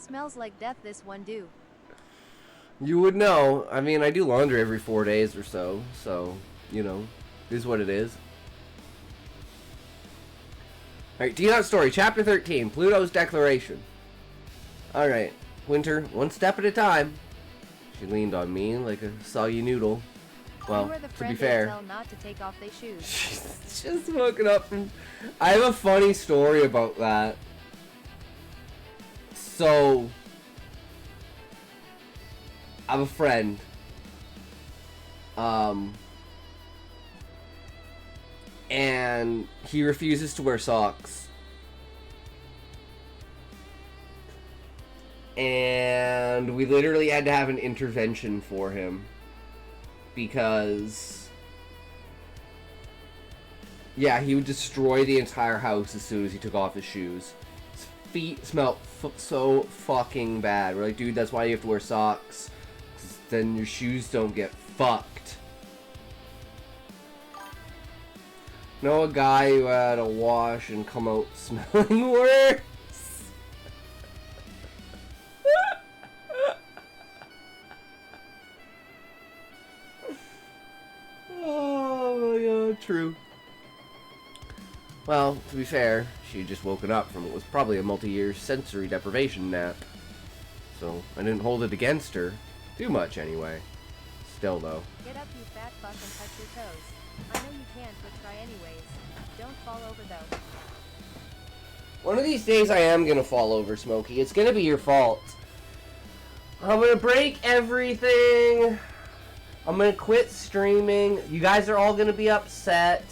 Smells like death, this one do. You would know. I mean, I do laundry every 4 days or so, so, you know, it is what it is. Alright, Dnaught story, chapter 13, Pluto's declaration. Alright, Winter, one step at a time. She leaned on me like a soggy noodle. Well, to be fair, tell not to take off their shoes. she's just woken up from... I have a funny story about that. So, I have a friend. And he refuses to wear socks. And we literally had to have an intervention for him. Because... yeah, he would destroy the entire house as soon as he took off his shoes. His feet smelled so fucking bad. We're like, dude, that's why you have to wear socks. 'Cause then your shoes don't get fucked. Know a guy who had a wash and come out smelling worse? Oh my god, true. Well, to be fair, she had just woken up from what was probably a multi-year sensory deprivation nap. So, I didn't hold it against her. Too much, anyway. Still, though. Get up, you fat fuck, and touch your toes. I know you can't, but try anyways. Don't fall over, though. One of these days I am gonna fall over, Smokey. It's gonna be your fault. I'm gonna break everything. I'm gonna quit streaming. You guys are all gonna be upset.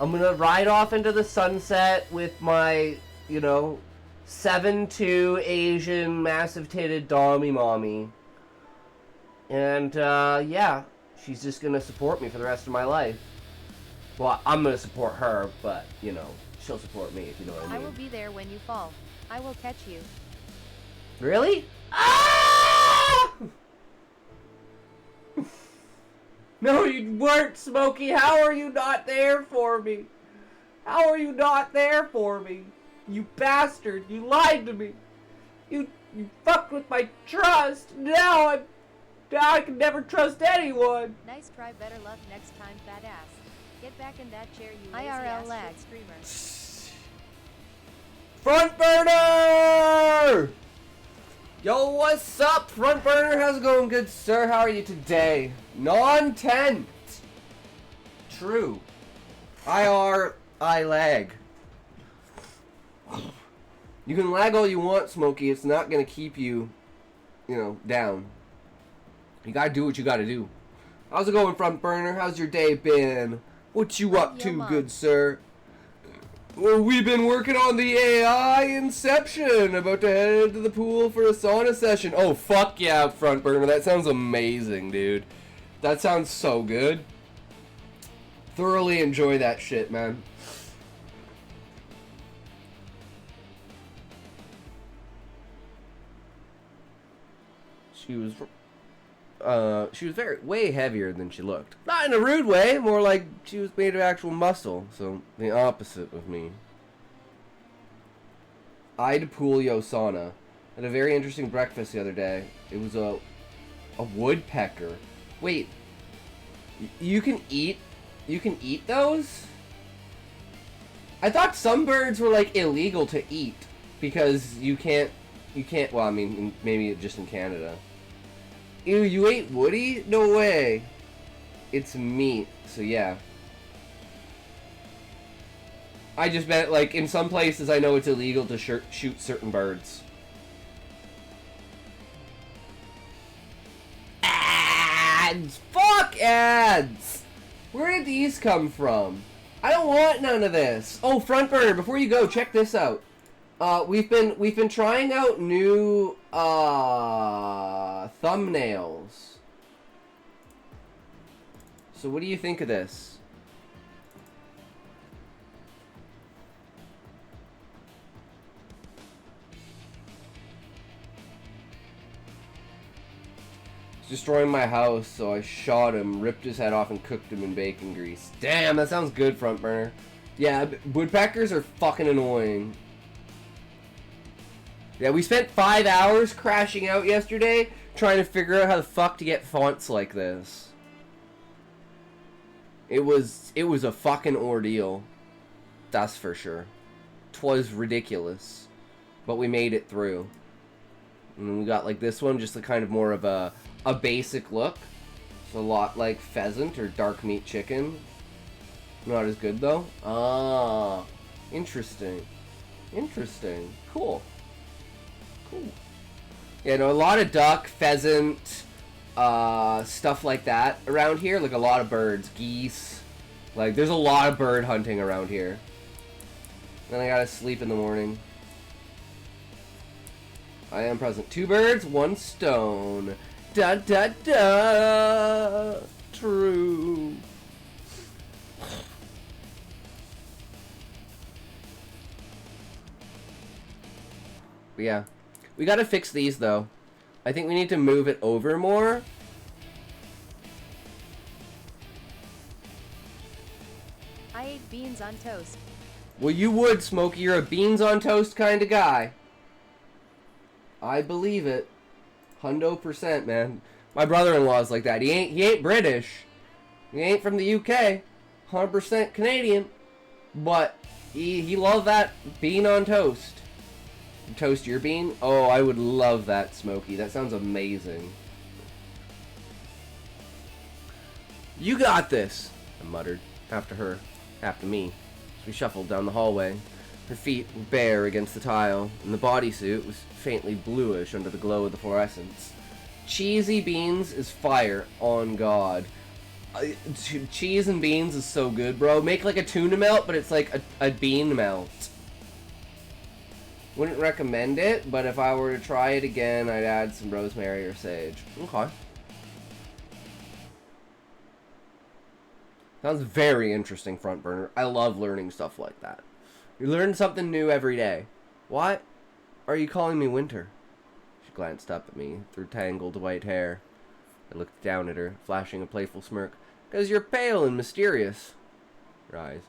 I'm gonna ride off into the sunset with my, you know, 7'2" Asian massive titted Dommy mommy. And, yeah. She's just gonna support me for the rest of my life. Well, I'm gonna support her, but, you know, she'll support me, if you know what I mean. I will be there when you fall. I will catch you. Really? Ah! No, you weren't, Smokey. How are you not there for me? How are you not there for me? You bastard. You lied to me. You fucked with my trust. Now I can never trust anyone. Nice try, better luck next time, fat ass. Get back in that chair, you lazy IRL lag streamer. Front burner! Yo, what's up, front burner? How's it going, good sir? How are you today? Non-tent. True. I lag. You can lag all you want, Smokey. It's not gonna keep you, you know, down. You gotta do what you gotta do. How's it going, front burner? How's your day been? What you up to, good sir? Well, we've been working on the AI Inception. About to head to the pool for a sauna session. Oh, fuck yeah, front burner. That sounds amazing, dude. That sounds so good. Thoroughly enjoy that shit, man. She was way heavier than she looked. Not in a rude way, more like she was made of actual muscle, so the opposite of me. I'd pool yo sauna. Had a very interesting breakfast the other day. It was a woodpecker. Wait, you can eat those? I thought some birds were like illegal to eat because you can't, well, I mean, maybe just in Canada. Ew, you ate woody? No way. It's meat, so yeah. I just bet, like, in some places I know it's illegal to shoot certain birds. Ads! Fuck ads! Where did these come from? I don't want none of this. Oh, front burner, before you go, check this out. We've been trying out new thumbnails. So what do you think of this? He's destroying my house, so I shot him, ripped his head off, and cooked him in bacon grease. Damn, that sounds good, front burner. Yeah, woodpeckers are fucking annoying. Yeah, we spent 5 hours crashing out yesterday trying to figure out how the fuck to get fonts like this. It was a fucking ordeal. That's for sure. 'Twas ridiculous. But we made it through. And we got like this one, just a kind of more of a basic look. It's a lot like pheasant or dark meat chicken. Not as good though. Ah, interesting. Interesting. Cool. Cool. Yeah, no, a lot of duck, pheasant, stuff like that around here. Like a lot of birds, geese. Like there's a lot of bird hunting around here. Then I gotta sleep in the morning. I am present. 2 birds, 1 stone. Da da da. True. But yeah. We gotta fix these though. I think we need to move it over more. I ate beans on toast. Well, you would, Smokey. You're a beans on toast kind of guy. I believe it. 100%, man. My brother-in-law's like that. He ain't British. He ain't from the UK. 100% Canadian. But he loved that bean on toast. Toast your bean? Oh, I would love that, Smokey. That sounds amazing. You got this, I muttered. After her. After me. As we shuffled down the hallway. Her feet were bare against the tile, and the bodysuit was faintly bluish under the glow of the fluorescence. Cheesy beans is fire, on God. Cheese and beans is so good, bro. Make like a tuna melt, but it's like a bean melt. Wouldn't recommend it, but if I were to try it again, I'd add some rosemary or sage. Okay. Sounds very interesting, Front Burner. I love learning stuff like that. You learn something new every day. What are you calling me Winter? She glanced up at me through tangled white hair. I looked down at her, flashing a playful smirk. 'Cause you're pale and mysterious. Her eyes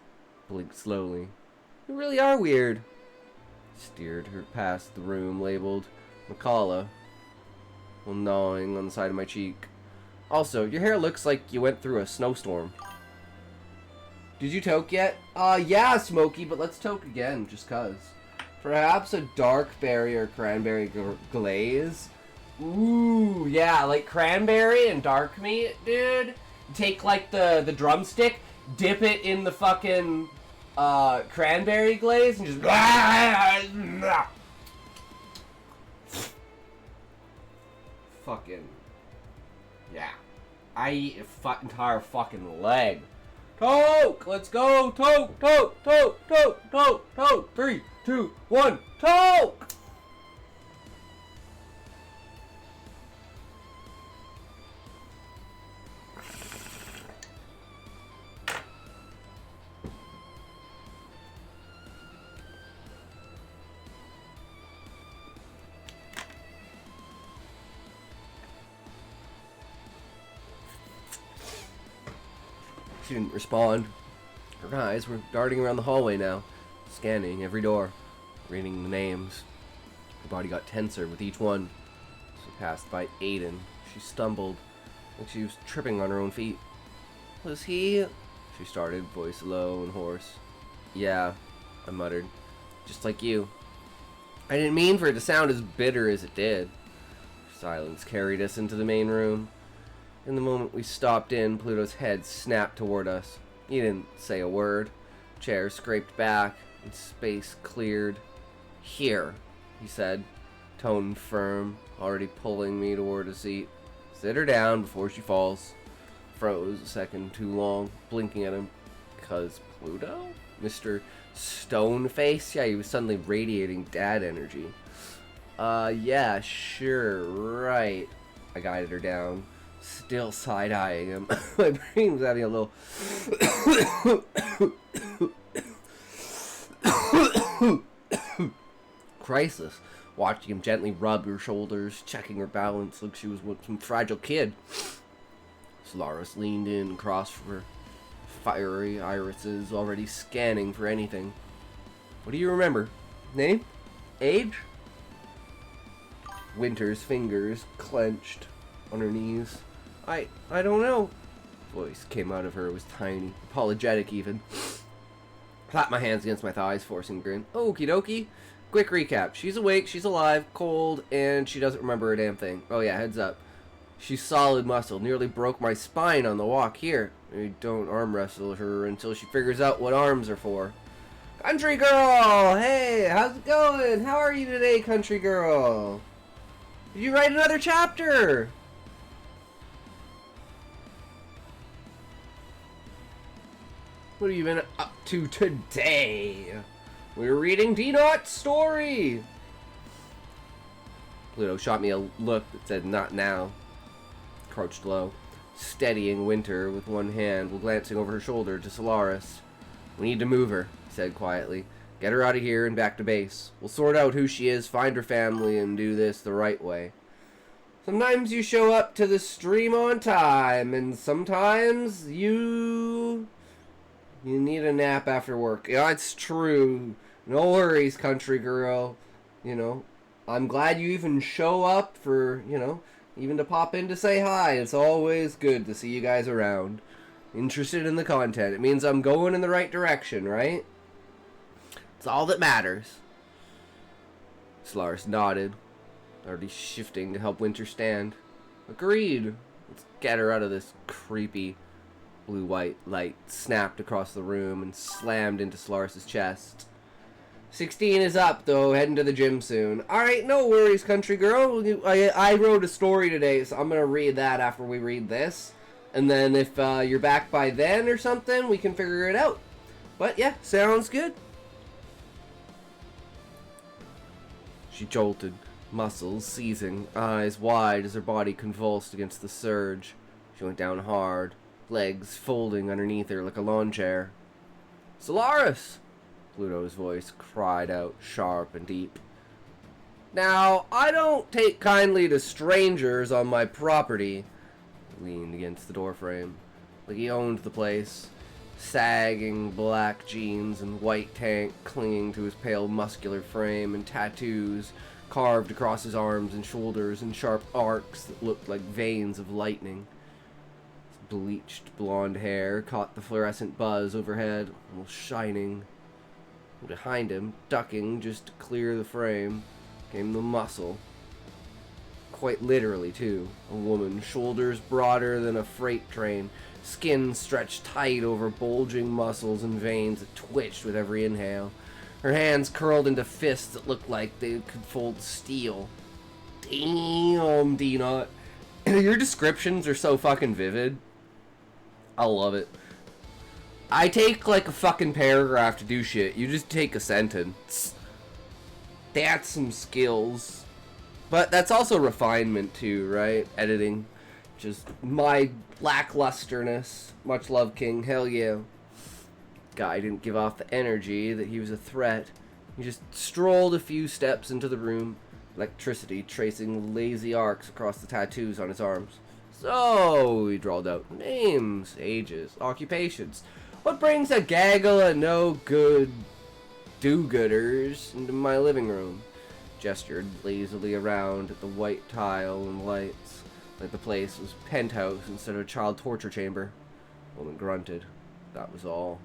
blinked slowly. You really are weird. Steered her past the room labeled Macala, while gnawing on the side of my cheek. Also, your hair looks like you went through a snowstorm. Did you toke yet? Yeah, Smokey, but let's toke again, just 'cause. Perhaps a dark berry or cranberry glaze? Ooh, yeah, like cranberry and dark meat, dude. Take, like, the drumstick, dip it in the fucking, cranberry glaze, and just... Fucking... Yeah. I eat a entire fucking leg. Toke! Let's go! Toke! Toke! Toke! Toke! Toke! Toke! 3, 2, 1, toke! She didn't respond. Her eyes were darting around the hallway now, scanning every door, reading the names. Her body got tenser with each one. She passed by Aiden. She stumbled, like she was tripping on her own feet. Was he? She started, voice low and hoarse. Yeah, I muttered. Just like you. I didn't mean for it to sound as bitter as it did. Silence carried us into the main room. In the moment we stopped in, Pluto's head snapped toward us. He didn't say a word. Chairs scraped back, and space cleared. Here, he said, tone firm, already pulling me toward a seat. Sit her down before she falls. Froze a second too long, blinking at him. 'Cause Pluto? Mr. Stoneface? Yeah, he was suddenly radiating dad energy. Yeah, sure, right. I guided her down, still side-eyeing him. My brain was having a little... crisis. Watching him gently rub her shoulders, checking her balance like she was some fragile kid. Solaris leaned in across from her, fiery irises already scanning for anything. What do you remember? Name? Age? Winter's fingers clenched on her knees. I don't know. Voice came out of her. It was tiny, apologetic even. Clapped my hands against my thighs, forcing a grin. Okie dokie. Quick recap. She's awake, she's alive, cold, and she doesn't remember a damn thing. Oh yeah, heads up. She's solid muscle. Nearly broke my spine on the walk here. We don't arm wrestle her until she figures out what arms are for. Country girl! Hey, how's it going? How are you today, country girl? Did you write another chapter? What have you been up to today? We're reading Dnaught's story! Pluto shot me a look that said, not now. Crouched low, steadying Winter with one hand while glancing over her shoulder to Solaris. We need to move her, he said quietly. Get her out of here and back to base. We'll sort out who she is, find her family, and do this the right way. Sometimes you show up to the stream on time, and sometimes you need a nap after work. Yeah, it's true. No worries, country girl. You know, I'm glad you even show up for, you know, even to pop in to say hi. It's always good to see you guys around. Interested in the content. It means I'm going in the right direction, right? It's all that matters. Solaris nodded, already shifting to help Winter stand. Agreed. Let's get her out of this creepy blue-white light snapped across the room and slammed into Solaris' chest. 16 is up, though, heading to the gym soon. Alright, no worries, country girl. I wrote a story today, so I'm going to read that after we read this. And then if you're back by then or something, we can figure it out. But yeah, sounds good. She jolted, muscles seizing, eyes wide as her body convulsed against the surge. She went down hard, legs folding underneath her like a lawn chair. Solaris! Pluto's voice cried out, sharp and deep. Now, I don't take kindly to strangers on my property. He leaned against the doorframe, like he owned the place. Sagging black jeans and white tank clinging to his pale muscular frame, and tattoos carved across his arms and shoulders in sharp arcs that looked like veins of lightning. His bleached blonde hair caught the fluorescent buzz overhead, almost shining. Behind him, ducking just to clear the frame, came the muscle. Quite literally, too. A woman, shoulders broader than a freight train, skin stretched tight over bulging muscles and veins that twitched with every inhale. Her hands curled into fists that looked like they could fold steel. Damn, Dnaught. Your descriptions are so fucking vivid. I love it. I take like a fucking paragraph to do shit. You just take a sentence. That's some skills. But that's also refinement too, right? Editing. Just my lacklusterness. Much love, King. Hell yeah. Guy didn't give off the energy that he was a threat. He just strolled a few steps into the room, electricity tracing lazy arcs across the tattoos on his arms. So, he drawled out, names, ages, occupations. What brings a gaggle of no-good do-gooders into my living room? Gestured lazily around at the white tile and lights, like the place was penthouse instead of a child torture chamber. Woman grunted. That was all.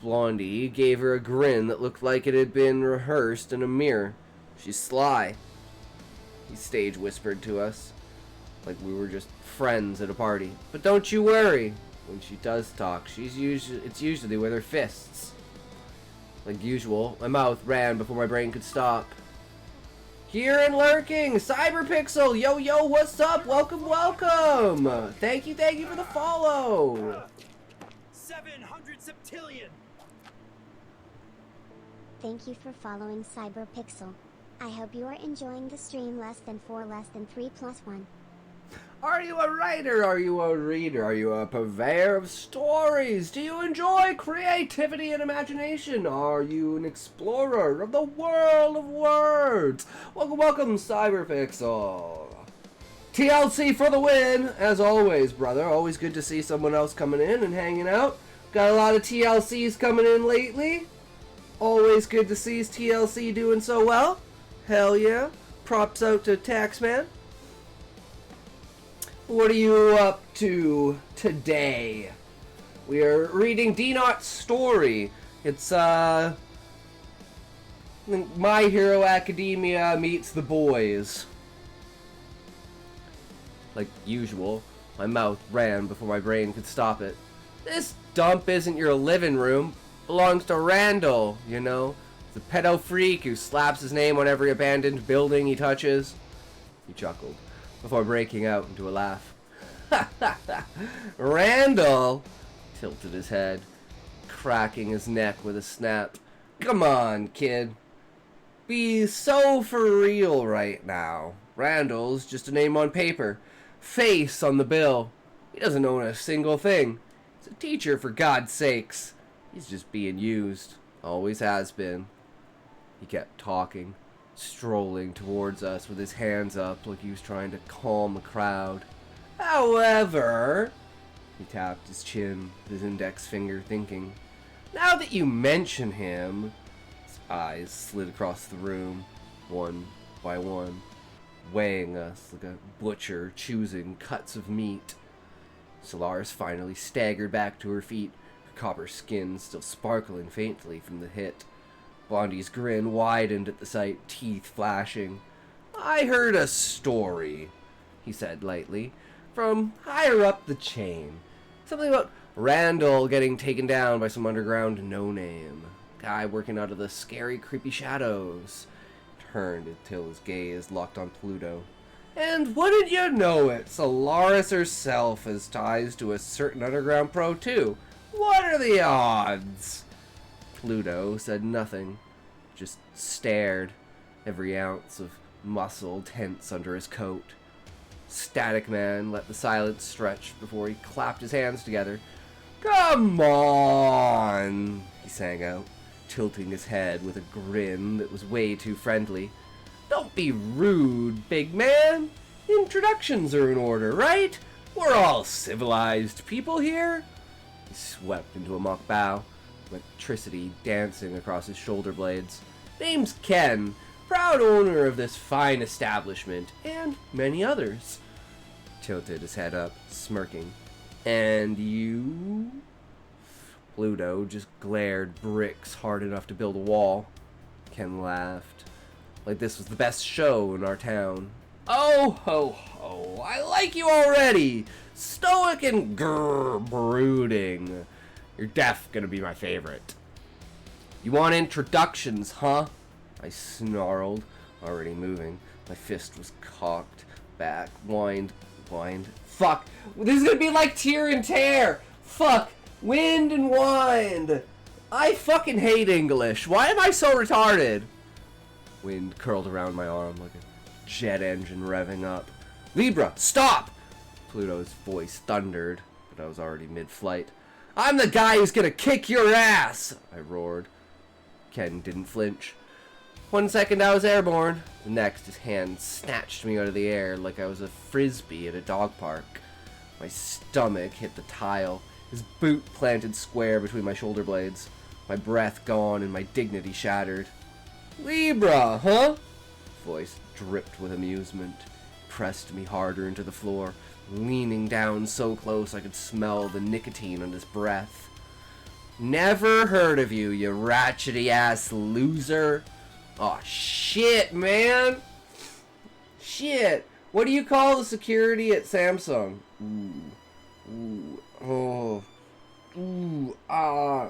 Blondie gave her a grin that looked like it had been rehearsed in a mirror. She's sly, he stage whispered to us, like we were just friends at a party. But don't you worry. When she does talk, it's usually with her fists. Like usual, my mouth ran before my brain could stop. Here and lurking, Cyberpixel! Yo, yo, what's up? Welcome, welcome! Thank you for the follow! 700 septillion! Thank you for following Cyberpixel. I hope you are enjoying the stream. Less than 4, less than 3, plus 1. Are you a writer? Are you a reader? Are you a purveyor of stories? Do you enjoy creativity and imagination? Are you an explorer of the world of words? Welcome, welcome, Cyberpixel. TLC for the win, as always, brother. Always good to see someone else coming in and hanging out. Got a lot of TLCs coming in lately. Always good to see TLC doing so well. Hell yeah. props out to Taxman. What are you up to today? We are reading Dnaught's story. It's, My Hero Academia meets the boys. Like usual, my mouth ran before my brain could stop it. This dump isn't your living room. Belongs to Randall, you know. The pedo freak who slaps his name on every abandoned building he touches. He chuckled, before breaking out into a laugh. Randall tilted his head, cracking his neck with a snap. Come on, kid. Be so for real right now. Randall's just a name on paper. Face on the bill. He doesn't own a single thing. He's a teacher, for God's sakes. He's just being used. Always has been. He kept talking, strolling towards us with his hands up like he was trying to calm the crowd. However, he tapped his chin with his index finger, thinking, now that you mention him, his eyes slid across the room, one by one, weighing us like a butcher choosing cuts of meat. Solaris finally staggered back to her feet, her copper skin still sparkling faintly from the hit. Blondie's grin widened at the sight, teeth flashing. I heard a story, he said lightly, from higher up the chain. Something about Randall getting taken down by some underground no-name. Guy working out of the scary, creepy shadows. Turned until his gaze locked on Pluto. And wouldn't you know it, Solaris herself has ties to a certain underground pro too. What are the odds? Pluto said nothing, just stared, every ounce of muscle tense under his coat. Static Man let the silence stretch before he clapped his hands together. Come on, he sang out, tilting his head with a grin that was way too friendly. Don't be rude, big man. Introductions are in order, right? We're all civilized people here. He swept into a mock bow, electricity dancing across his shoulder blades. Name's Ken, proud owner of this fine establishment, and many others. Tilted his head up, smirking. And you? Pluto just glared bricks hard enough to build a wall. Ken laughed, like this was the best show in our town. Oh ho ho, I like you already! Stoic and brooding. You're def gonna be my favorite. You want introductions, huh? I snarled, already moving. My fist was cocked back, whined. Fuck! This is gonna be like tear and tear! Fuck! Wind and wind! I fucking hate English. Why am I so retarded? Wind curled around my arm like a jet engine revving up. Libra, stop! Pluto's voice thundered, but I was already mid-flight. I'm the guy who's gonna kick your ass! I roared. Ken didn't flinch. 1 second I was airborne. The next, his hand snatched me out of the air like I was a frisbee at a dog park. My stomach hit the tile, his boot planted square between my shoulder blades. My breath gone and my dignity shattered. Libra, huh? Voice dripped with amusement. Pressed me harder into the floor, leaning down so close I could smell the nicotine on his breath. Never heard of you, you ratchety ass loser. Oh shit, man. Shit. What do you call the security at Samsung? Ooh. Oh. Ooh. Ah.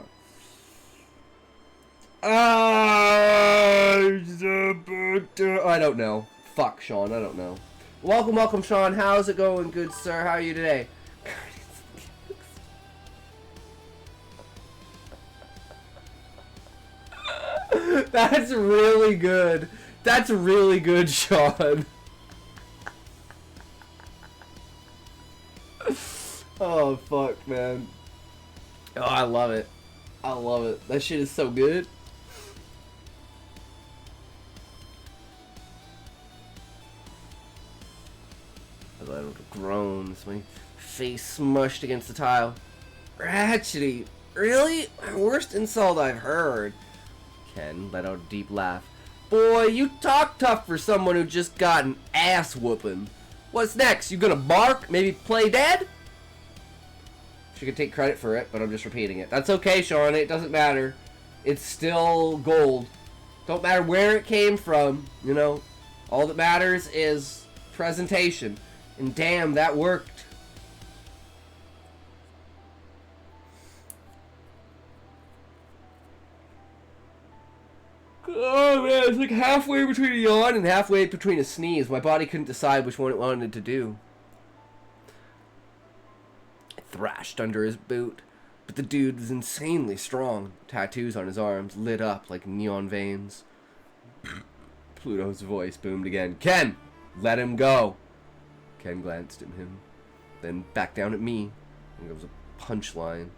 I don't know. Fuck, Sean. I don't know. Welcome, Sean. How's it going, good sir? How are you today? That's really good. That's really good, Sean. Oh, fuck, man. Oh, I love it. I love it. That shit is so good. I let out a groan as my face smushed against the tile. Ratchety. Really? Worst insult I've heard. Ken let out a deep laugh, Boy, you talk tough for someone who just got an ass whooping. What's next? You gonna bark? Maybe play dead? She could take credit for it, but I'm just repeating it. That's okay, Shauna. It doesn't matter. It's still gold. Don't matter where it came from, you know. All that matters is presentation. And damn, that worked. Oh man, it's like halfway between a yawn and halfway between a sneeze. My body couldn't decide which one it wanted to do. I thrashed under his boot, but the dude was insanely strong. Tattoos on his arms lit up like neon veins. Pluto's voice boomed again. Ken, let him go. Ken glanced at him, then back down at me. And there was a punchline.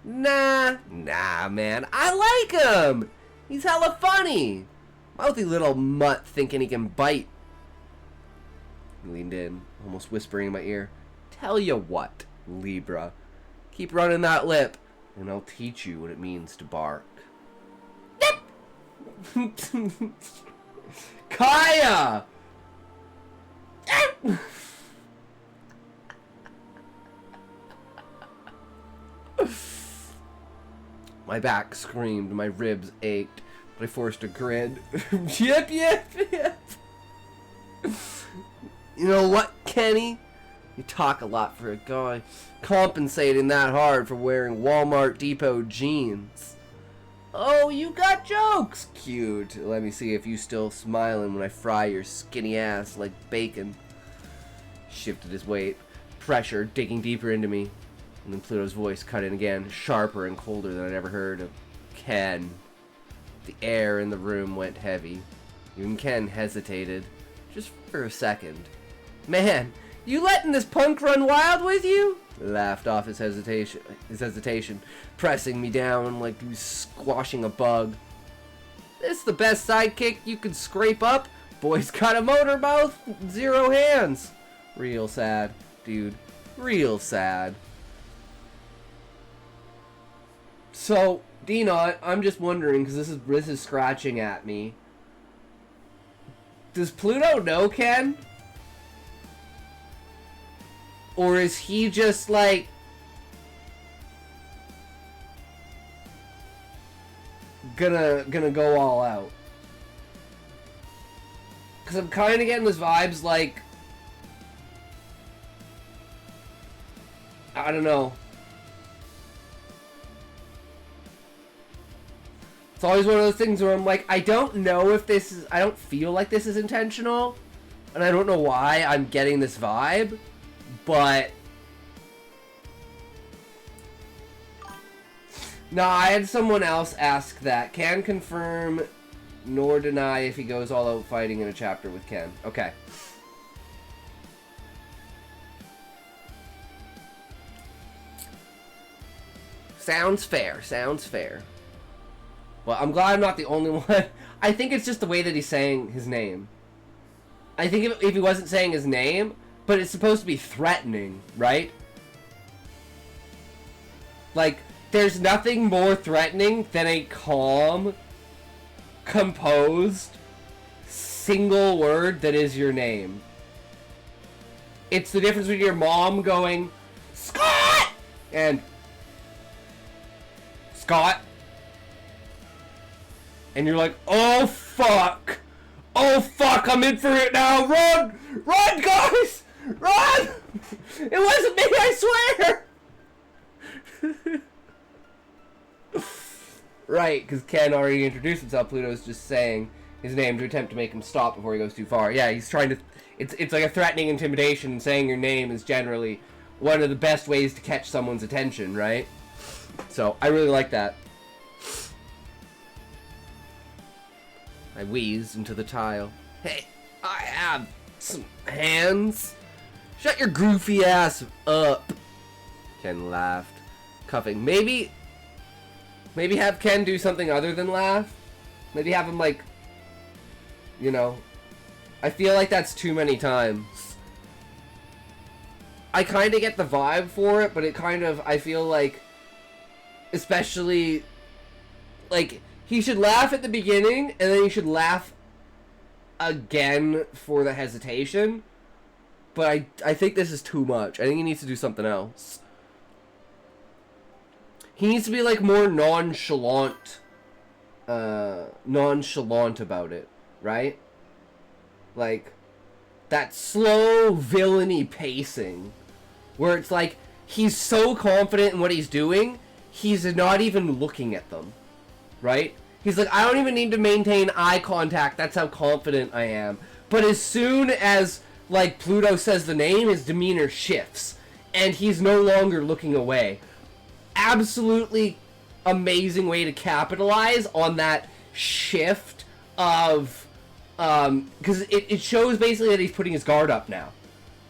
Nah, man, I like him. He's hella funny. Mouthy little mutt thinking he can bite. He leaned in, almost whispering in my ear. Tell you what, Libra. Keep running that lip, and I'll teach you what it means to bark. Kaya! My back screamed, my ribs ached, but I forced a grin. Yip, yip, yip. You know what, Kenny? You talk a lot for a guy. Compensating that hard for wearing Walmart Depot jeans. Oh, you got jokes? Cute. Let me see if you still smiling when I fry your skinny ass like bacon. Shifted his weight, pressure digging deeper into me. And then Pluto's voice cut in again, sharper and colder than I'd ever heard of. Ken. The air in the room went heavy. Even Ken hesitated, just for a second. Man, you letting this punk run wild with you? Laughed off his hesitation, pressing me down like he was squashing a bug. This the best sidekick you could scrape up? Boy's got a motor mouth, 0 hands. Real sad, dude. Real sad. So, Dnaught, I'm just wondering, because this is scratching at me. Does Pluto know Ken? Or is he just like gonna go all out? Because I'm kind of getting this vibes like, I don't know. It's always one of those things where I'm like, I don't know if this is, I don't feel like this is intentional, and I don't know why I'm getting this vibe, but no, I had someone else ask that. Can confirm nor deny if he goes all out fighting in a chapter with Ken. Okay. Sounds fair, sounds fair. Well, I'm glad I'm not the only one. I think it's just the way that he's saying his name. I think if he wasn't saying his name, but it's supposed to be threatening, right? Like, there's nothing more threatening than a calm, composed, single word that is your name. It's the difference between your mom going, Scott! And Scott. And you're like, oh fuck! Oh fuck, I'm in for it now! Run! Run, guys! Run! It wasn't me, I swear! Right, because Ken already introduced himself. Pluto's just saying his name to attempt to make him stop before he goes too far. Yeah, he's trying to... It's like a threatening intimidation, and saying your name is generally one of the best ways to catch someone's attention, right? So, I really like that. I wheezed into the tile. Hey, I have some hands. Shut your goofy ass up. Ken laughed, cuffing. Maybe have Ken do something other than laugh. Maybe have him, like, you know. I feel like that's too many times. I kind of get the vibe for it, but it kind of, I feel like, especially, like, he should laugh at the beginning, and then he should laugh again for the hesitation, but I think this is too much. I think he needs to do something else. He needs to be like more nonchalant about it, right? Like that slow villainy pacing where it's like he's so confident in what he's doing, he's not even looking at them, right? He's like, I don't even need to maintain eye contact, that's how confident I am. But as soon as, like, Pluto says the name, his demeanor shifts, and he's no longer looking away. Absolutely amazing way to capitalize on that shift of, because it shows basically that he's putting his guard up now.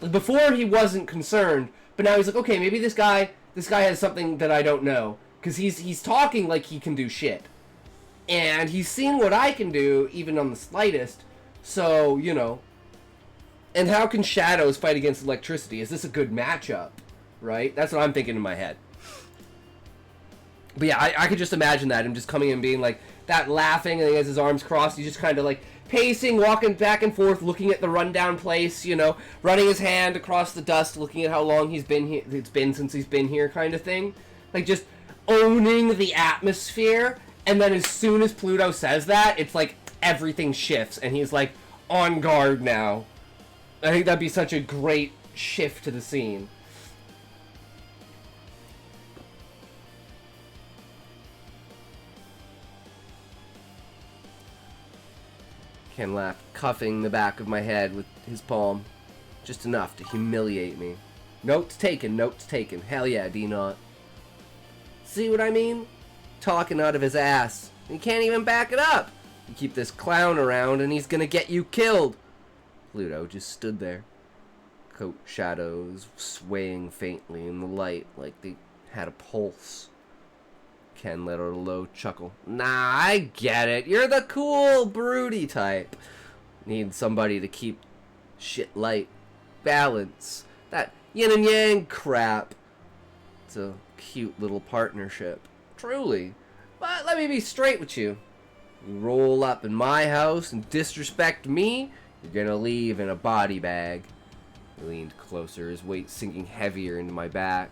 Like, before he wasn't concerned, but now he's like, okay, maybe this guy has something that I don't know, because he's talking like he can do shit. And he's seen what I can do, even on the slightest. So, you know. And how can shadows fight against electricity? Is this a good matchup? Right? That's what I'm thinking in my head. But yeah, I could just imagine that. Him just coming in being like, that laughing, and he has his arms crossed. He's just kind of like pacing, walking back and forth, looking at the rundown place, you know. Running his hand across the dust, looking at how long he's been here. It's been since he's been here kind of thing. Like, just owning the atmosphere. And then as soon as Pluto says that, it's like everything shifts, and he's like on guard now. I think that'd be such a great shift to the scene. Ken laughed, cuffing the back of my head with his palm. Just enough to humiliate me. Notes taken, notes taken. Hell yeah, Dnaught. See what I mean? Talking out of his ass. He can't even back it up. You keep this clown around and he's gonna get you killed. Pluto just stood there. Coat shadows swaying faintly in the light like they had a pulse. Ken let out a low chuckle. Nah, I get it. You're the cool, broody type. Need somebody to keep shit light. Balance. That yin and yang crap. It's a cute little partnership. Truly. But let me be straight with you. You roll up in my house and disrespect me, you're gonna leave in a body bag. He leaned closer, his weight sinking heavier into my back.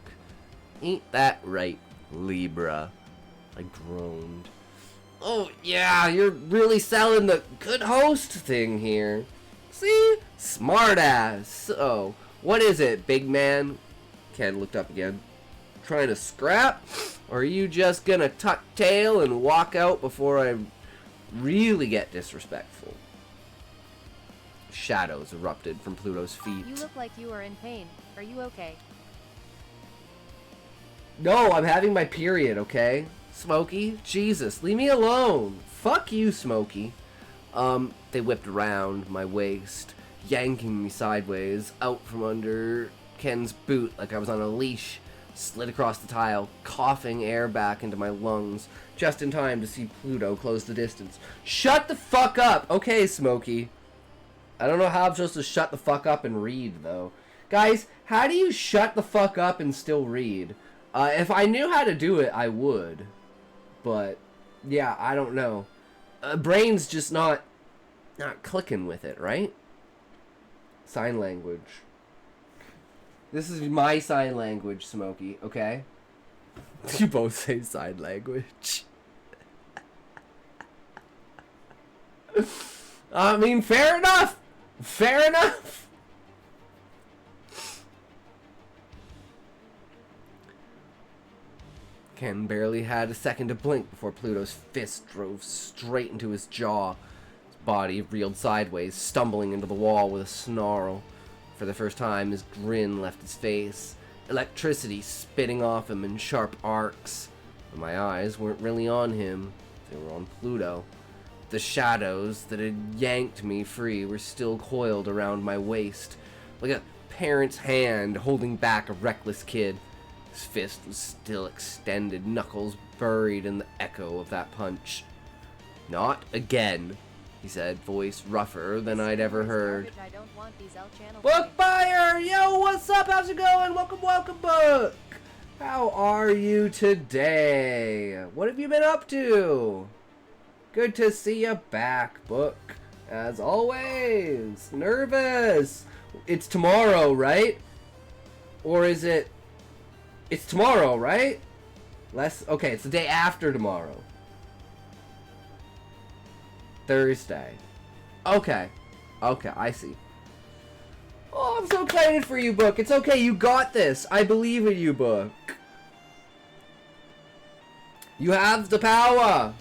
Ain't that right, Libra? I groaned. Oh yeah, you're really selling the good host thing here. See? Smartass. So, what is it, big man? Ken looked up again. Trying to scrap? Or are you just gonna tuck tail and walk out before I really get disrespectful? Shadows erupted from Pluto's feet. You look like you are in pain. Are you okay? No, I'm having my period, okay? Smokey? Jesus, leave me alone. Fuck you, Smokey. They whipped around my waist, yanking me sideways, out from under Ken's boot like I was on a leash. Slid across the tile, coughing air back into my lungs, just in time to see Pluto close the distance. Shut the fuck up! Okay, Smokey. I don't know how I'm supposed to shut the fuck up and read, though. Guys, how do you shut the fuck up and still read? If I knew how to do it, I would. But, yeah, I don't know. Brain's just not clicking with it, right? Sign language. This is my sign language, Smokey, okay? You both say sign language. I mean, fair enough! Fair enough! Ken barely had a second to blink before Pluto's fist drove straight into his jaw. His body reeled sideways, stumbling into the wall with a snarl. For the first time, his grin left his face, electricity spitting off him in sharp arcs. But my eyes weren't really on him, they were on Pluto. The shadows that had yanked me free were still coiled around my waist, like a parent's hand holding back a reckless kid. His fist was still extended, knuckles buried in the echo of that punch. Not again, he said, voice rougher than I'd ever heard. I don't want these L channel Book buyer! Yo, what's up? How's it going? Welcome, welcome, Book! How are you today? What have you been up to? Good to see you back, Book. As always. Nervous. It's tomorrow, right? Or is it... It's tomorrow, right? Okay, it's the day after tomorrow. Thursday. Okay. Okay, I see. Oh, I'm so excited for you, Book. It's okay, you got this. I believe in you, Book. You have the power.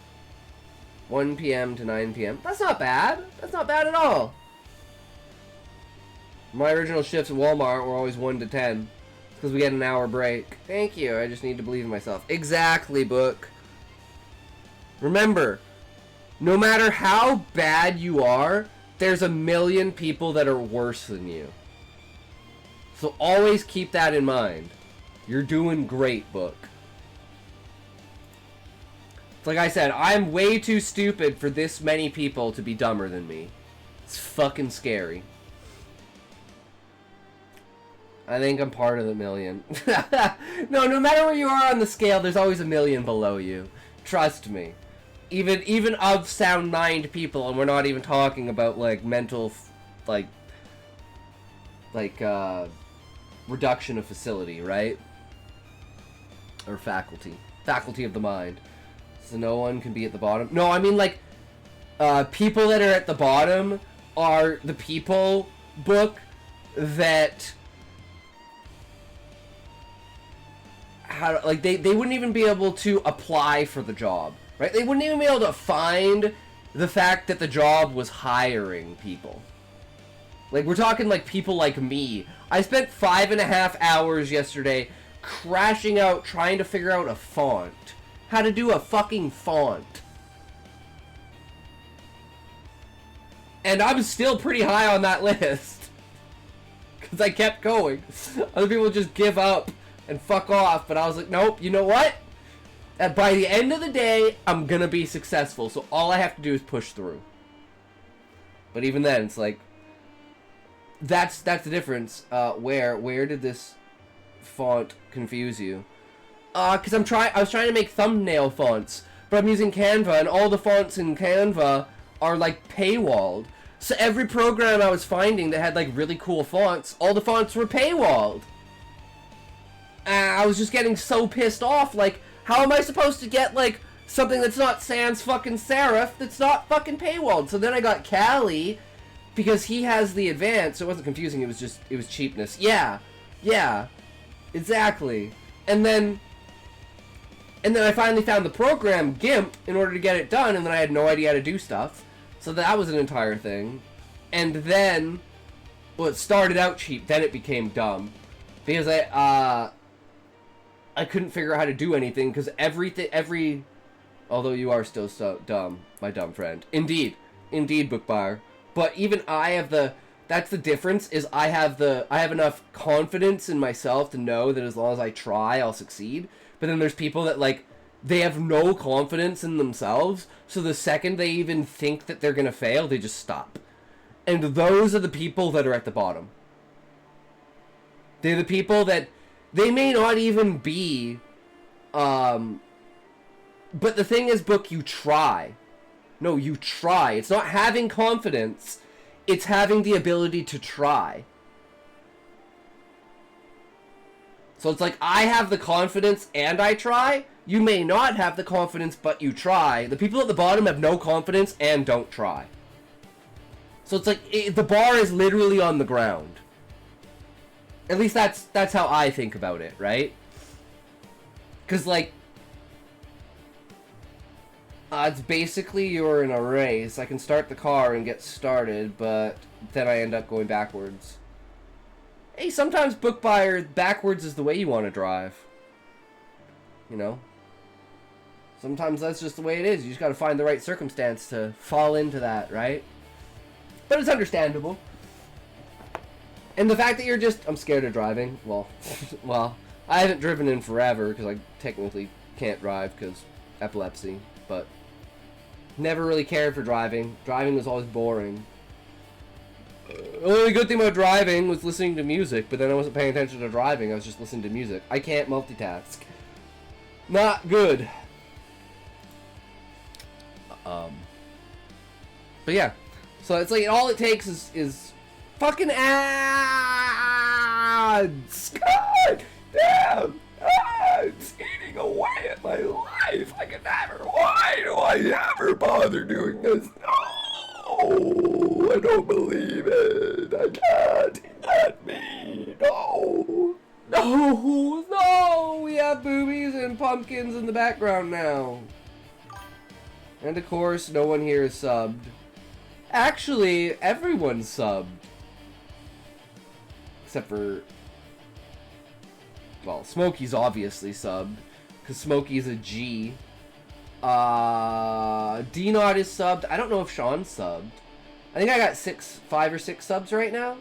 1 p.m. to 9 p.m. That's not bad. That's not bad at all. My original shifts at Walmart were always 1 to 10. It's because we get an hour break. Thank you. I just need to believe in myself. Exactly, Book. Remember, no matter how bad you are, there's a million people that are worse than you. So always keep that in mind. You're doing great, Book. Like I said, I'm way too stupid for this many people to be dumber than me. It's fucking scary. I think I'm part of the million. No matter where you are on the scale, there's always a million below you. Trust me. Even of sound mind people, and we're not even talking about like mental, reduction of facility, right? Or faculty of the mind. So no one can be at the bottom. No, I mean like, people that are at the bottom are the people, Book, that they wouldn't even be able to apply for the job, right? They wouldn't even be able to find the fact that the job was hiring people. Like, we're talking like people like me. I spent 5.5 hours yesterday crashing out trying to figure out a font. How to do a fucking font. And I'm still pretty high on that list. Because I kept going. Other people just give up and fuck off. But I was like, nope, you know what? By the end of the day, I'm gonna be successful. So all I have to do is push through. But even then, it's like... That's the difference. Where did this font confuse you? Because I was trying to make thumbnail fonts, but I'm using Canva, and all the fonts in Canva are like paywalled. So every program I was finding that had like really cool fonts, all the fonts were paywalled. I was just getting so pissed off. Like, how am I supposed to get like something that's not sans fucking serif that's not fucking paywalled? So then I got Callie because he has the advanced. So it wasn't confusing. It was cheapness. Yeah, exactly. And then I finally found the program, GIMP, in order to get it done, and then I had no idea how to do stuff. So that was an entire thing. And then, well, it started out cheap, then it became dumb. Because I couldn't figure out how to do anything, because although you are still so dumb, my dumb friend. Indeed, book buyer. But even I have that's the difference, is I have enough confidence in myself to know that as long as I try, I'll succeed. But then there's people that, like, they have no confidence in themselves, so the second they even think that they're gonna fail, they just stop. And those are the people that are at the bottom. They're the people that, they may not even be, but the thing is, Book, you try. No, you try. It's not having confidence, it's having the ability to try. So it's like, I have the confidence and I try. You may not have the confidence, but you try. The people at the bottom have no confidence and don't try. So it's like, the bar is literally on the ground. At least that's how I think about it, right? Because, like, it's basically you're in a race. I can start the car and get started, but then I end up going backwards. Hey, sometimes, book buyer, backwards is the way you want to drive. You know? Sometimes that's just the way it is. You just gotta find the right circumstance to fall into that, right? But it's understandable. And the fact that you're just... I'm scared of driving. Well, I haven't driven in forever, because I technically can't drive, because epilepsy. But never really cared for driving. Driving was always boring. The only good thing about driving was listening to music, but then I wasn't paying attention to driving, I was just listening to music. I can't multitask. Not good. But yeah, So it's like all it takes is fucking ads. God damn ads eating away at my life. I can never. Why do I ever bother doing this? No, I don't believe it. I can't. Let me. No. No. No. We have boobies and pumpkins in the background now. And of course, no one here is subbed. Actually, everyone's subbed. Except for... well, Smokey's obviously subbed. Because Smokey's a G. Dnaught is subbed. I don't know if Sean's subbed. I think I got 5 or 6 subs right now.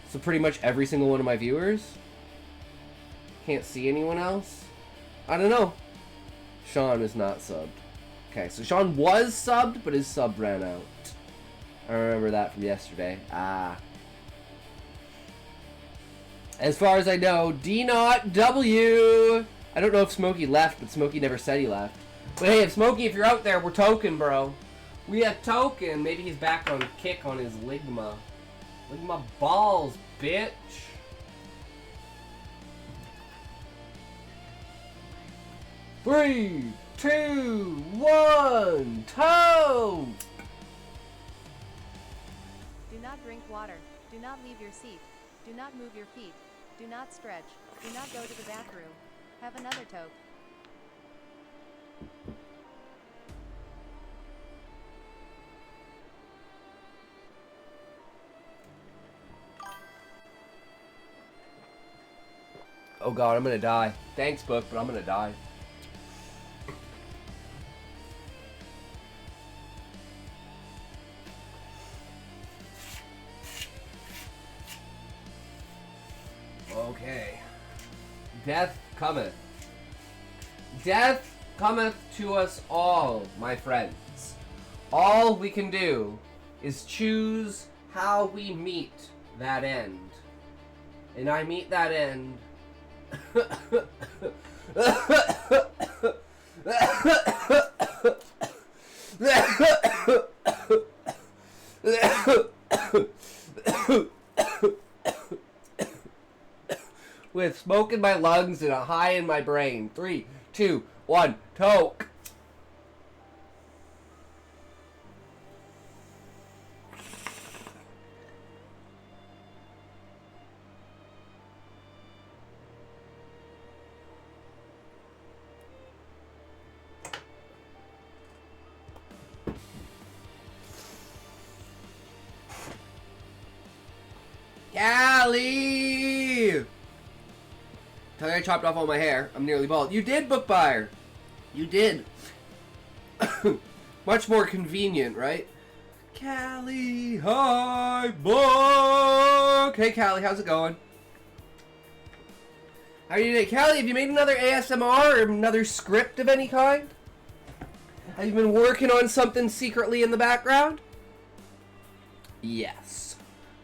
So pretty much every single one of my viewers. Can't see anyone else. I don't know. Sean is not subbed. Okay, so Sean was subbed, but his sub ran out. I remember that from yesterday. As far as I know, Dnaught W. I don't know if Smokey left, but Smokey never said he left. But hey, if Smokey, if you're out there, we're token, bro. We have token. Maybe he's back on kick on his Ligma. Ligma balls, bitch. Three, 2, 1, toe! Do not drink water. Do not leave your seat. Do not move your feet. Do not stretch. Do not go to the bathroom. Have another toke. Oh god, I'm gonna die. Thanks, book, but I'm gonna die. Okay. Death cometh. Death cometh to us all, my friends. All we can do is choose how we meet that end. And I meet that end with smoke in my lungs and a high in my brain. 3, 2, 1, toke. Callie! Tell you I chopped off all my hair. I'm nearly bald. You did, book buyer. You did. Much more convenient, right? Callie, hi, book. Hey, Callie, how's it going? How are you today? Callie, have you made another ASMR or another script of any kind? Have you been working on something secretly in the background? Yes.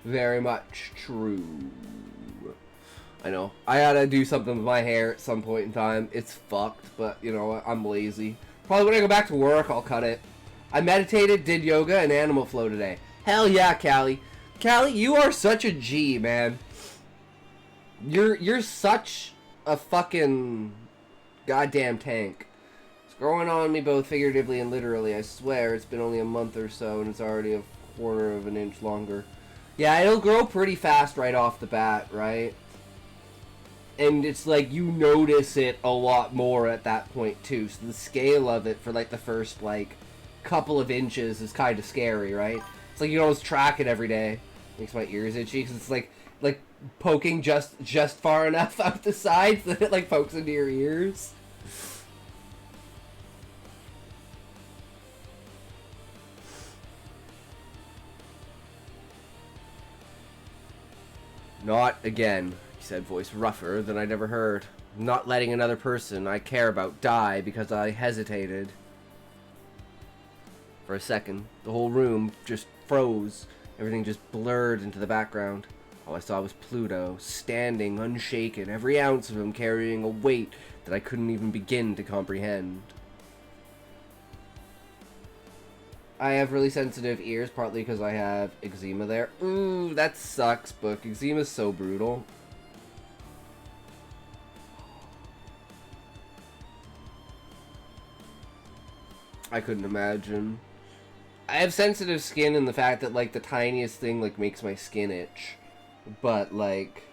Very much true. I know. I gotta do something with my hair at some point in time. It's fucked, but you know what? I'm lazy. Probably when I go back to work, I'll cut it. I meditated, did yoga, and animal flow today. Hell yeah, Callie. Callie, you are such a G, man. You're such a fucking goddamn tank. It's growing on me both figuratively and literally. I swear, it's been only a month or so, and it's already a quarter of an inch longer. Yeah, it'll grow pretty fast right off the bat, right? And it's like you notice it a lot more at that point too. So the scale of it for like the first like couple of inches is kind of scary, right? It's like you can always track it every day. Makes my ears itchy because it's like poking just far enough out the sides that it like pokes into your ears. Not again, he said, voice rougher than I'd ever heard. Not letting another person I care about die because I hesitated. For a second, the whole room just froze. Everything just blurred into the background. All I saw was Pluto, standing unshaken, every ounce of him carrying a weight that I couldn't even begin to comprehend. I have really sensitive ears, partly because I have eczema there. Ooh, that sucks, Book. Eczema's so brutal. I couldn't imagine. I have sensitive skin in the fact that, like, the tiniest thing, like, makes my skin itch. But, like,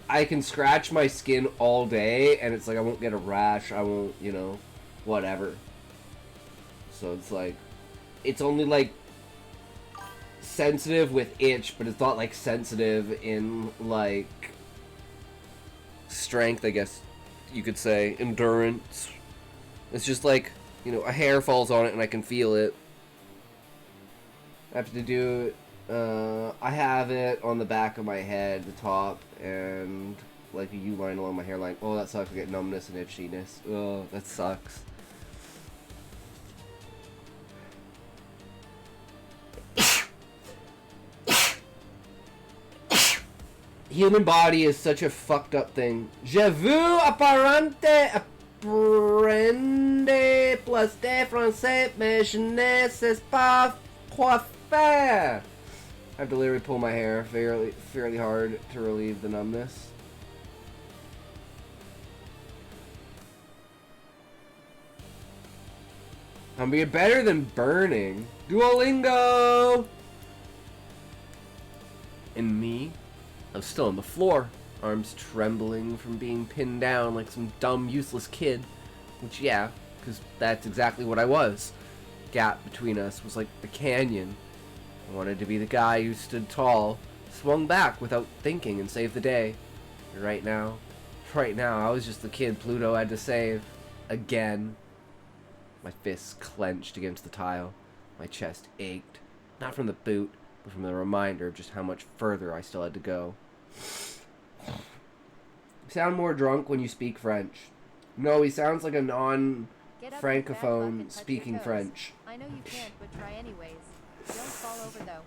I can scratch my skin all day, and it's like I won't get a rash, I won't, you know, whatever. So it's like, it's only, like, sensitive with itch, but it's not, like, sensitive in, like, strength, I guess you could say. Endurance. It's just like, you know, a hair falls on it and I can feel it. I have to do it. I have it on the back of my head, the top, and like a U-line along my hairline. Oh, that sucks. I get numbness and itchiness. Oh, that sucks. Human body is such a fucked up thing. Je veux apparente apprendre plus de français, mais je ne sais pas quoi faire. I have to literally pull my hair fairly hard to relieve the numbness. I'm being better than burning. Duolingo! And me? I was still on the floor, arms trembling from being pinned down like some dumb, useless kid. Which, yeah, because that's exactly what I was. The gap between us was like a canyon. I wanted to be the guy who stood tall, swung back without thinking and saved the day. And right now, I was just the kid Pluto had to save. Again. My fists clenched against the tile. My chest ached. Not from the boot, but from the reminder of just how much further I still had to go. You sound more drunk when you speak French. No, he sounds like a non-francophone speaking French. I know you can't, but try anyways. Don't fall over though.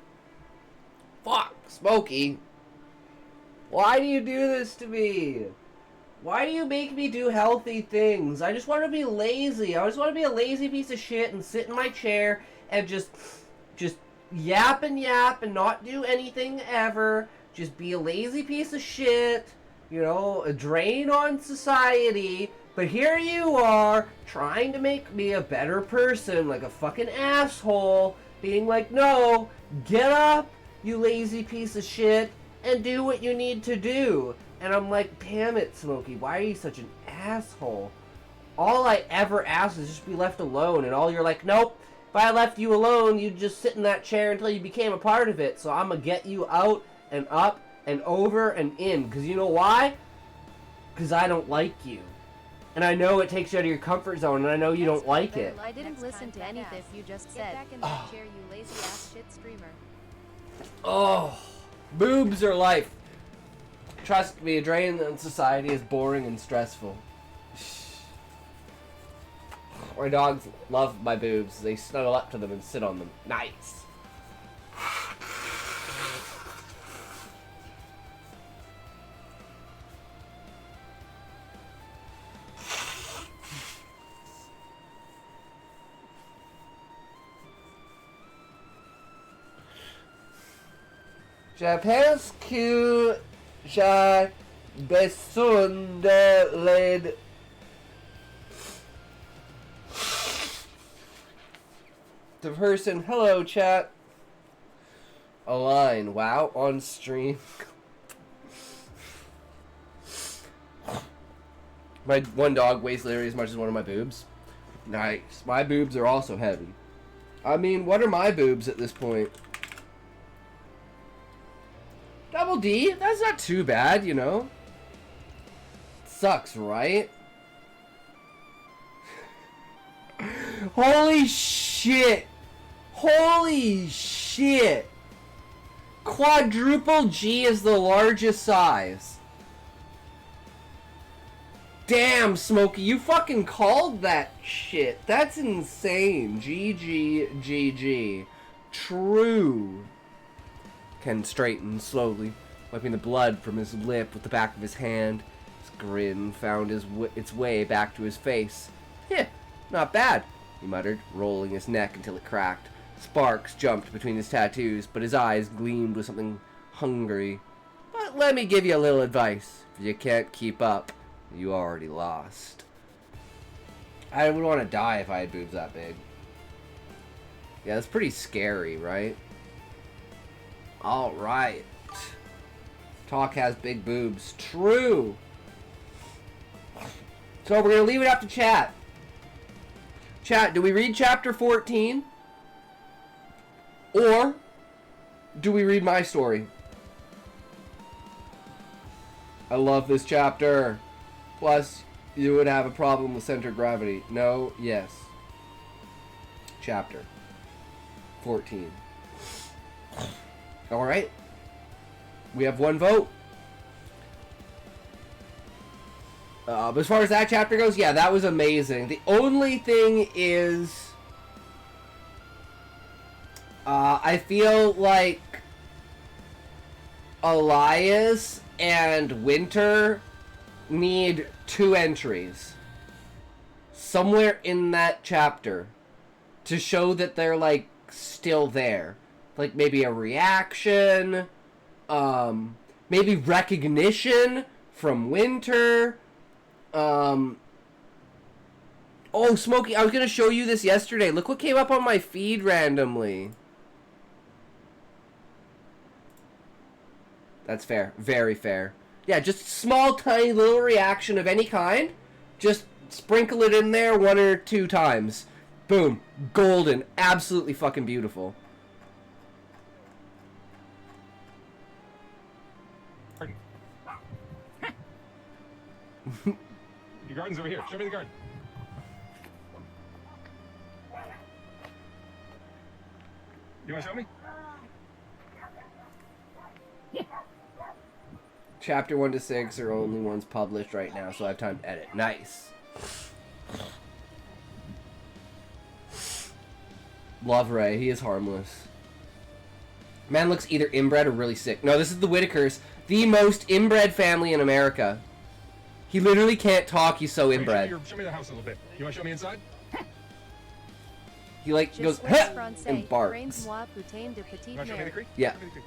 Fuck, Smokey. Why do you do this to me? Why do you make me do healthy things? I just want to be lazy. I just want to be a lazy piece of shit and sit in my chair and just yap and not do anything ever. Just be a lazy piece of shit, you know, a drain on society. But here you are, trying to make me a better person, like a fucking asshole, being like, no, get up, you lazy piece of shit, and do what you need to do. And I'm like, damn it, Smokey, why are you such an asshole? All I ever ask is just be left alone, and all you're like, nope, if I left you alone, you'd just sit in that chair until you became a part of it, so I'm gonna get you out and up and over and in. Because you know why? Because I don't like you. And I know it takes you out of your comfort zone, and I know you don't like it. I didn't listen to anything you just said. Get back in that chair, you lazy ass shit streamer. Oh, boobs are life. Trust me, a drain on society is boring and stressful. My dogs love my boobs. They snuggle up to them and sit on them. Nice. Je pense que j'ai besoin de l'aide. The person, hello chat. A line, wow, on stream. My one dog weighs literally as much as one of my boobs. Nice. My boobs are also heavy. I mean, what are my boobs at this point? Double D? That's not too bad, you know? Sucks, right? Holy shit! Holy shit! Quadruple G is the largest size. Damn, Smokey, you fucking called that shit. That's insane. GG. True. Ken straightened slowly, wiping the blood from his lip with the back of his hand. His grin found its way back to his face. Heh, not bad. he muttered, rolling his neck until it cracked. Sparks jumped between his tattoos, but his eyes gleamed with something hungry. But let me give you a little advice. If you can't keep up, you already lost. I would want to die if I had boobs that big. Yeah, that's pretty scary, right? Alright. Talk has big boobs. True! So we're going to leave it up to chat. Chat, do we read chapter 14? Or do we read my story? I love this chapter. Plus, you would have a problem with center of gravity. No, yes. Chapter 14. Alright. We have one vote. But as far as that chapter goes, yeah, that was amazing. The only thing is... I feel like Elias and Winter need 2 entries somewhere in that chapter to show that they're like still there, like maybe a reaction, maybe recognition from Winter. Oh, Smokey, I was gonna show you this yesterday. Look what came up on my feed randomly. That's fair. Very fair. Yeah, just small, tiny little reaction of any kind. Just sprinkle it in there 1 or 2 times. Boom. Golden. Absolutely fucking beautiful. Garden. Your garden's over here. Show me the garden. You want to show me? Chapter 1 to 6 are only ones published right now, so I have time to edit. Nice. Love Ray. He is harmless. Man looks either inbred or really sick. No, this is the Whitakers. The most inbred family in America. He literally can't talk. He's so inbred. Show me the house a little bit. You want to show me inside? He like goes, "Huh!" and barks. You want to show me the creek? Yeah. Show me the creek.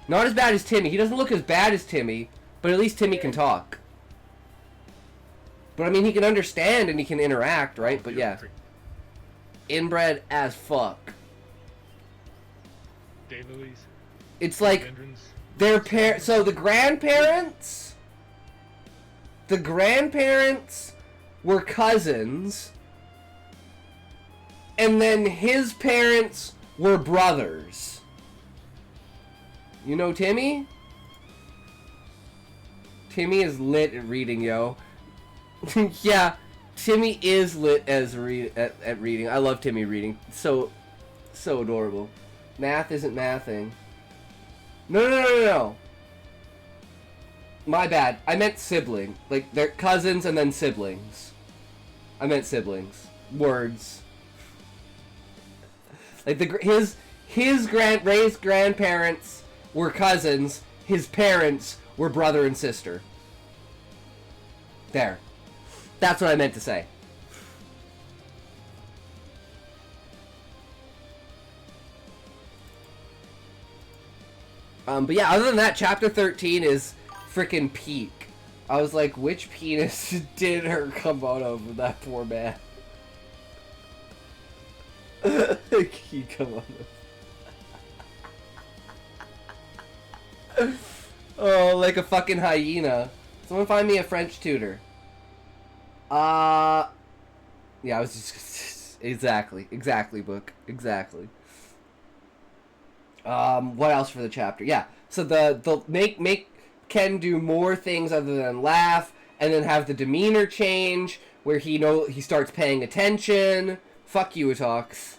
Not as bad as Timmy. He doesn't look as bad as Timmy, but at least Timmy can talk. But I mean, he can understand and he can interact, right? But yeah. Inbred as fuck. Daylilies. It's like their parents. So the grandparents were cousins, and then his parents were brothers. You know Timmy? Timmy is lit at reading, yo. Yeah, Timmy is lit as at reading. I love Timmy reading. So adorable. Math isn't mathing. No. My bad. I meant sibling. Like, they're cousins and then siblings. I meant siblings. Words. Like, his Ray's grandparents were cousins. His parents were brother and sister. There. That's what I meant to say. But yeah, other than that, chapter 13 is frickin' peak. I was like, which penis did her come out of with that poor man? He come out of. Oh, like a fucking hyena. Someone find me a French tutor. Yeah, I was just exactly, book, exactly. What else for the chapter? Yeah, so the make Ken do more things other than laugh, and then have the demeanor change where he starts paying attention. Fuck you, Atox.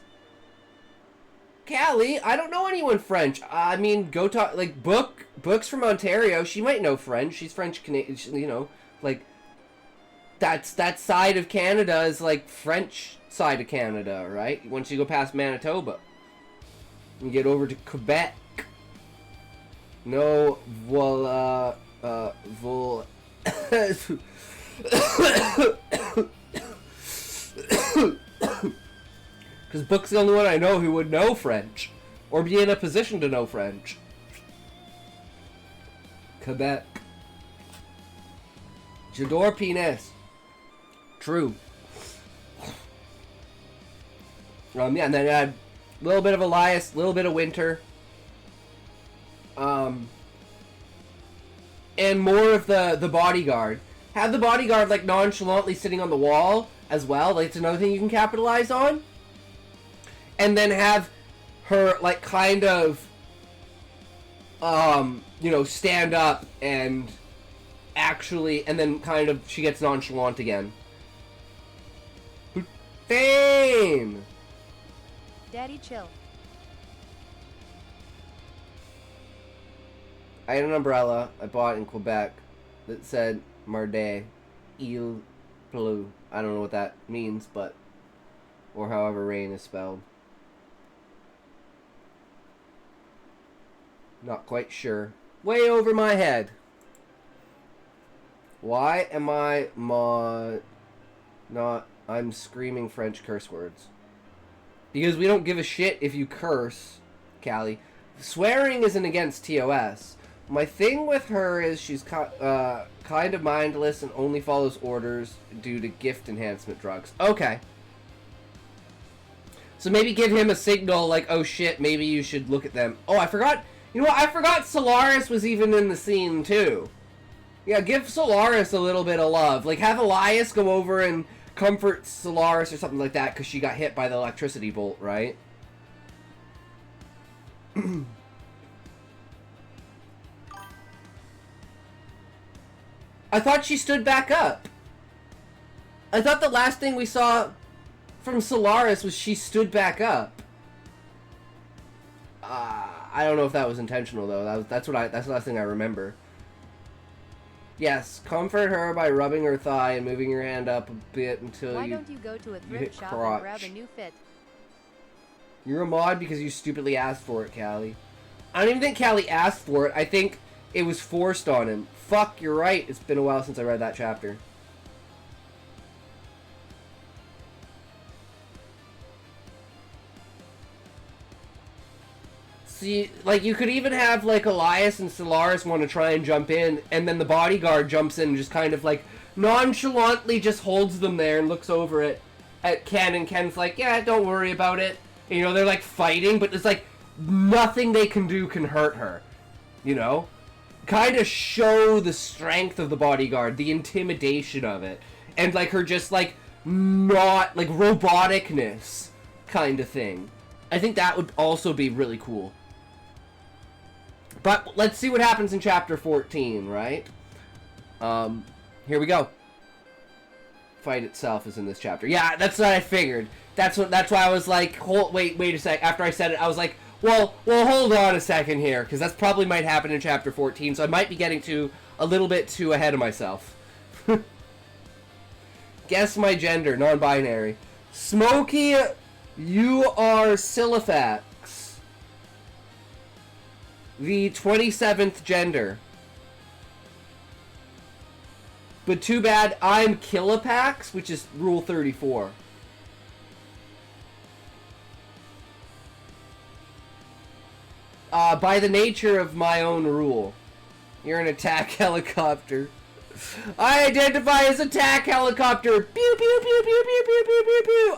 Callie, I don't know anyone French. I mean, go talk, like, Book's from Ontario. She might know French. She's French Canadian, you know, like, that side of Canada is, like, French side of Canada, right? Once you go past Manitoba. You get over to Quebec. No, voila, Because Book's the only one I know who would know French. Or be in a position to know French. Quebec. J'adore penis. True. Yeah, and then I had a little bit of Elias, a little bit of Winter. And more of the bodyguard. Have the bodyguard like nonchalantly sitting on the wall as well. Like, it's another thing you can capitalize on. And then have her like kind of you know, stand up and actually, and then kind of she gets nonchalant again. Fame. Daddy, chill. I had an umbrella I bought in Quebec that said Marde Il Pleut. I don't know what that means, but or however rain is spelled. Not quite sure. Way over my head. Why am I not I'm screaming French curse words? Because we don't give a shit if you curse, Callie. Swearing isn't against TOS. My thing with her is she's kind of mindless and only follows orders due to gift enhancement drugs. Okay. So maybe give him a signal like, oh shit, maybe you should look at them. Oh, I forgot. You know what? I forgot Solaris was even in the scene too. Yeah, give Solaris a little bit of love. Like, have Elias go over and comfort Solaris or something like that because she got hit by the electricity bolt, right? I thought she stood back up. I thought the last thing we saw from Solaris was she stood back up. I don't know if that was intentional though. That's the last thing I remember. Yes, comfort her by rubbing her thigh and moving your hand up a bit until Why don't you go to a hit thrift shop crotch. and grab a new fit? You're a mod because you stupidly asked for it, Callie. I don't even think Callie asked for it. I think it was forced on him. Fuck, you're right. It's been a while since I read that chapter. See, like, you could even have, like, Elias and Solaris want to try and jump in, and then the bodyguard jumps in and just kind of, like, nonchalantly just holds them there and looks over at Ken, and Ken's like, yeah, don't worry about it. And, you know, they're, like, fighting, but it's, like, nothing they can do can hurt her. You know? Kind of show the strength of the bodyguard, the intimidation of it, and, like, her just, like, not, like, roboticness kind of thing. I think that would also be really cool. But let's see what happens in chapter 14, right? Here we go. Fight itself is in this chapter. Yeah, that's what I figured. That's why I was like, wait a sec. After I said it, I was like, well, hold on a second here, because that's probably might happen in chapter 14, so I might be getting a little bit too ahead of myself. Guess my gender, non-binary. Smokey, you are Silifax. The 27th gender. But too bad I'm Kilopax, which is rule 34. By the nature of my own rule. You're an attack helicopter. I identify as attack helicopter. Pew pew pew pew pew pew pew pew pew.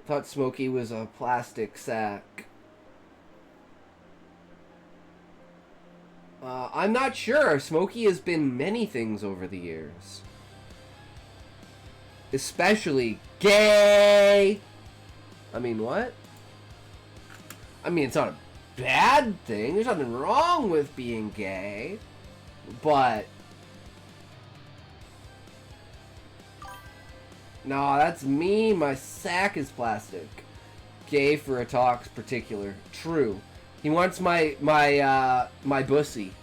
Thought Smokey was a plastic sack. I'm not sure. Smokey has been many things over the years. Especially gay. I mean, what? I mean, it's not a bad thing. There's nothing wrong with being gay. But... no, that's me. My sack is plastic. Gay for a talk's particular. True. He wants my bussy.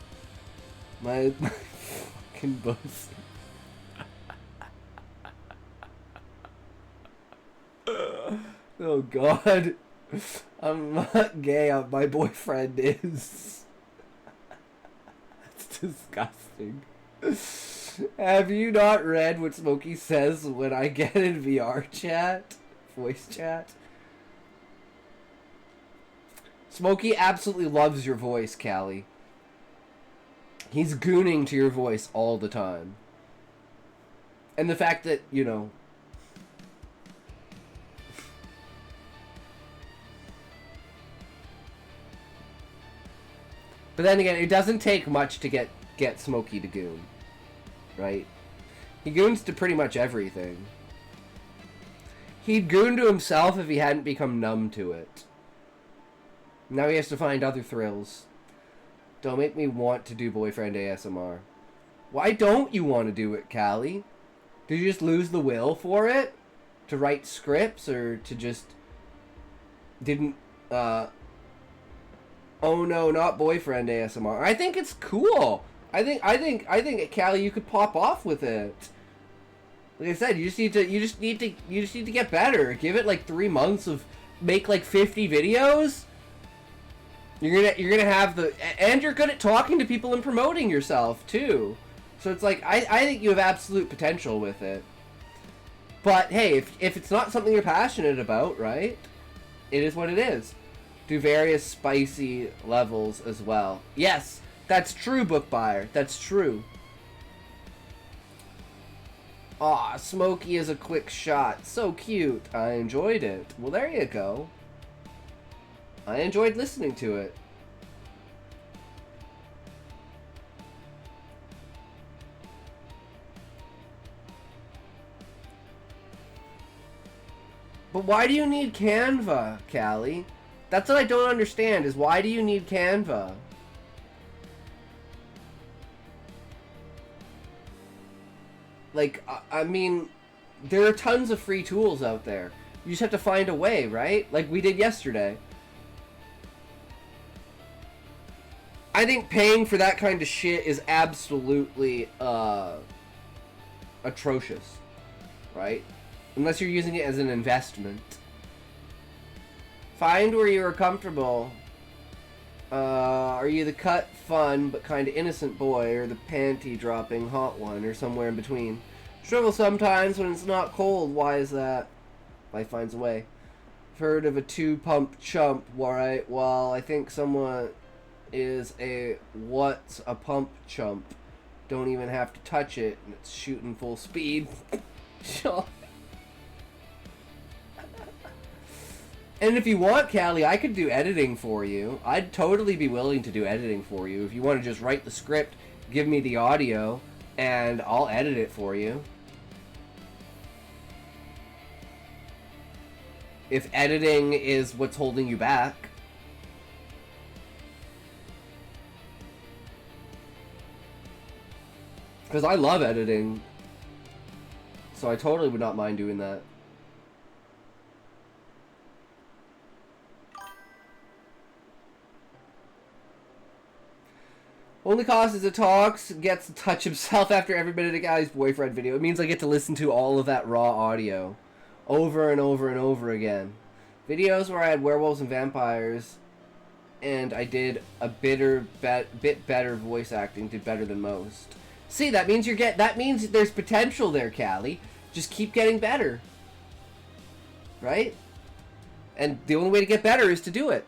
My fucking bussy. Oh God. I'm not gay. My boyfriend is. That's disgusting. Have you not read what Smokey says when I get in VR chat? Voice chat? Smokey absolutely loves your voice, Callie. He's gooning to your voice all the time. And the fact that, you know... But then again, it doesn't take much to get Smokey to goon. Right? He goons to pretty much everything. He'd goon to himself if he hadn't become numb to it. Now he has to find other thrills. Don't make me want to do boyfriend ASMR. Why don't you want to do it, Callie? Did you just lose the will for it? To write scripts, or to just... Didn't, Oh no, not boyfriend ASMR. I think it's cool. I think, Callie, you could pop off with it. Like I said, you just need to get better. Give it like 3 months of make like 50 videos. You're gonna have the, and you're good at talking to people and promoting yourself too. So it's like I think you have absolute potential with it. But hey, if it's not something you're passionate about, right? It is what it is. Do various spicy levels as well. Yes, that's true, book buyer. That's true. Aw, Smokey is a quick shot. So cute. I enjoyed it. Well, there you go. I enjoyed listening to it. But why do you need Canva, Callie? That's what I don't understand, is why do you need Canva? Like, I mean, there are tons of free tools out there. You just have to find a way, right? Like we did yesterday. I think paying for that kind of shit is absolutely atrocious, right? Unless you're using it as an investment. Find where you are comfortable. Are you the cut, fun, but kind of innocent boy, or the panty-dropping hot one, or somewhere in between? Struggle sometimes when it's not cold. Why is that? Life finds a way. Heard of a two-pump chump, right? Well, I think someone is a what's a pump chump. Don't even have to touch it, and it's shooting full speed. And if you want, Callie, I could do editing for you. I'd totally be willing to do editing for you. If you want to just write the script, give me the audio, and I'll edit it for you. If editing is what's holding you back. Because I love editing. So I totally would not mind doing that. Only cost is it talks, gets to touch himself after every minute of guy's boyfriend video. It means I get to listen to all of that raw audio. Over and over and over again. Videos where I had werewolves and vampires, and I did a bit better voice acting, did better than most. See, that means that means there's potential there, Callie. Just keep getting better. Right? And the only way to get better is to do it.